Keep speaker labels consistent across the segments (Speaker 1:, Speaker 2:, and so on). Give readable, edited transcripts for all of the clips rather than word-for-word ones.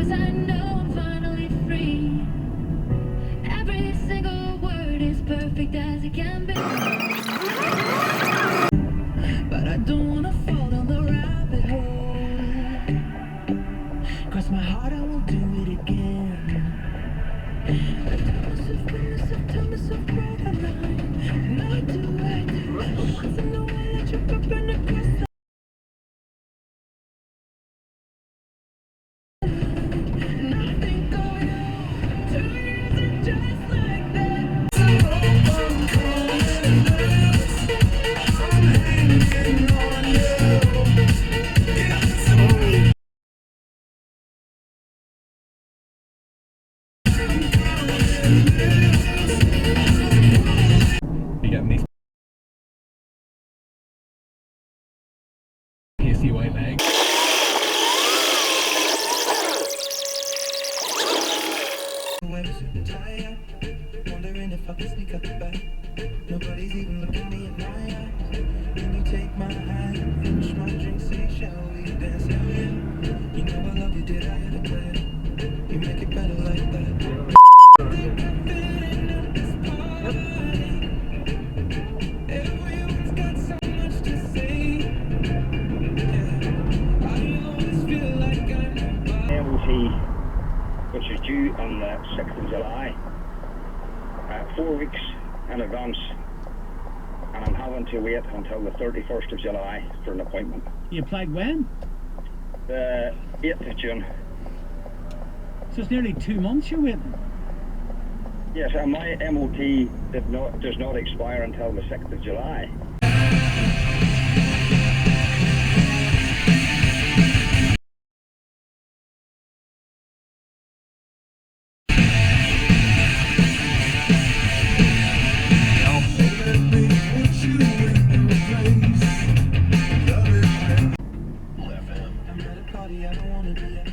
Speaker 1: I know I'm finally free. Every single word is perfect as it can be. But I don't wanna fall down the rabbit hole. Cross my heart, I won't do it again. Tell myself right and right. And I do. Once in a while I trip up and I cross the
Speaker 2: white bag.
Speaker 3: Wondering if I can sneak out the back. Nobody's even looking me in my eyes. Can you take my hand, finish my drink, say shall we dance? Hell yeah. You know I love you, did I ever tell you? You make it better like that. Everyone's got so much to say. Yeah. I always feel like I'm
Speaker 4: MOT, which is due on the 6th of July, 4 weeks in advance, and I'm having to wait until the 31st of July for an appointment.
Speaker 2: You applied when?
Speaker 4: The 8th of June.
Speaker 2: So it's nearly 2 months you're waiting?
Speaker 4: Yes, and my MOT does not expire until the 6th of July.
Speaker 3: I don't wanna be at.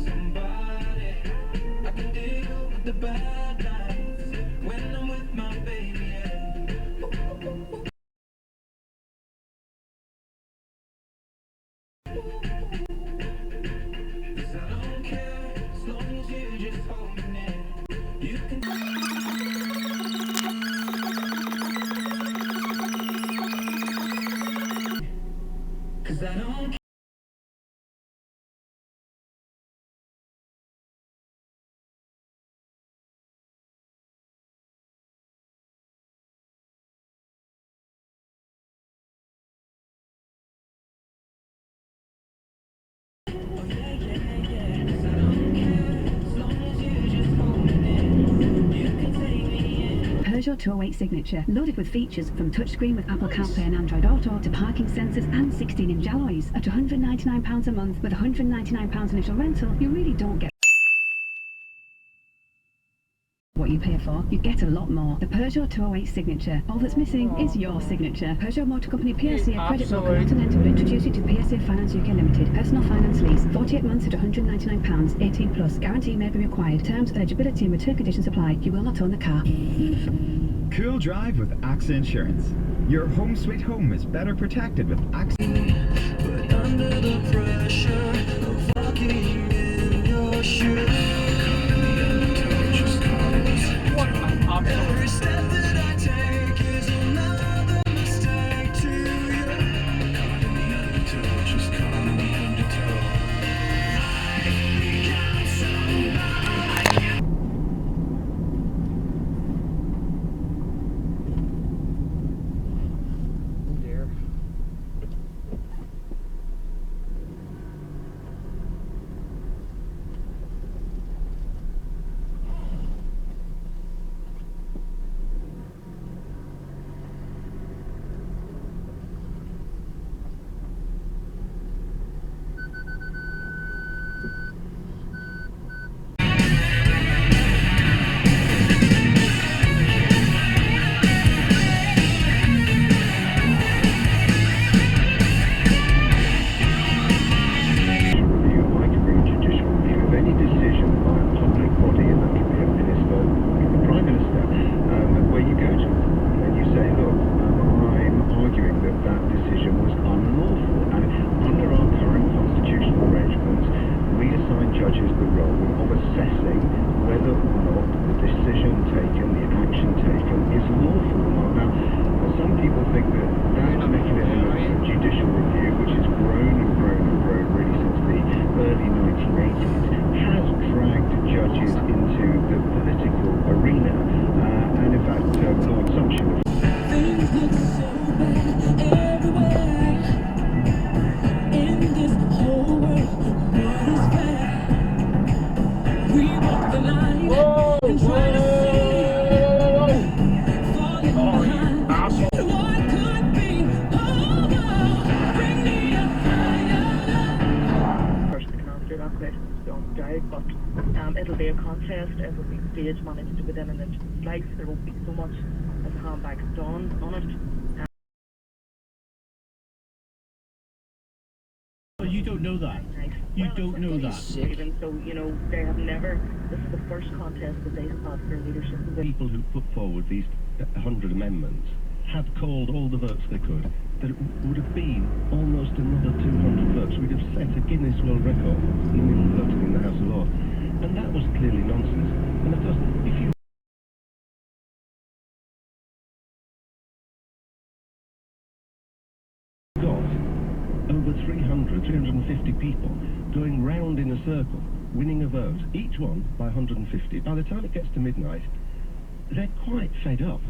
Speaker 3: Somebody I can deal with the bad nights when I'm with my baby. Cause I don't care as long as you just hold me near. You can. Cause I don't care.
Speaker 5: Peugeot 208 Signature, loaded with features from touchscreen with Apple CarPlay and Android Auto to parking sensors and 16-inch alloys. At £199 a month with £199 initial rental, you really don't get what you pay for. You get a lot more. The Peugeot 208 Signature. All that's missing is your signature. Peugeot Motor Company PLC, a credit broker not an entity, will introduce you to PSA Finance UK Limited. Personal finance lease, 48 months at £199, 18 plus. Guarantee may be required. Terms, eligibility and return conditions apply. You will not own the car.
Speaker 6: Cool drive with AXA Insurance. Your home sweet home is better protected with AXA.
Speaker 3: But under the pressure of walking in your shoes. Every step that I take is another mistake to you. Caught in the undertow, just caught in the undertow. I've become somebody.
Speaker 2: Oh dear.
Speaker 7: out, but it'll be a contest. It will be stage managed within an inch of its life. There won't be so much as a handbag done on it.
Speaker 2: Well, you don't know that. You don't know that.
Speaker 7: Even so, you know, they have never. This is the first contest that they have had for leadership.
Speaker 8: People who put forward these 100 amendments had called all the votes they could. There would have been almost another 200 votes. We'd have set a Guinness World Record in voting in the House of Lords. And that was clearly nonsense. And of course, if you got over 350 people going round in a circle, winning a vote, each one by 150, by the time it gets to midnight, they're quite fed up.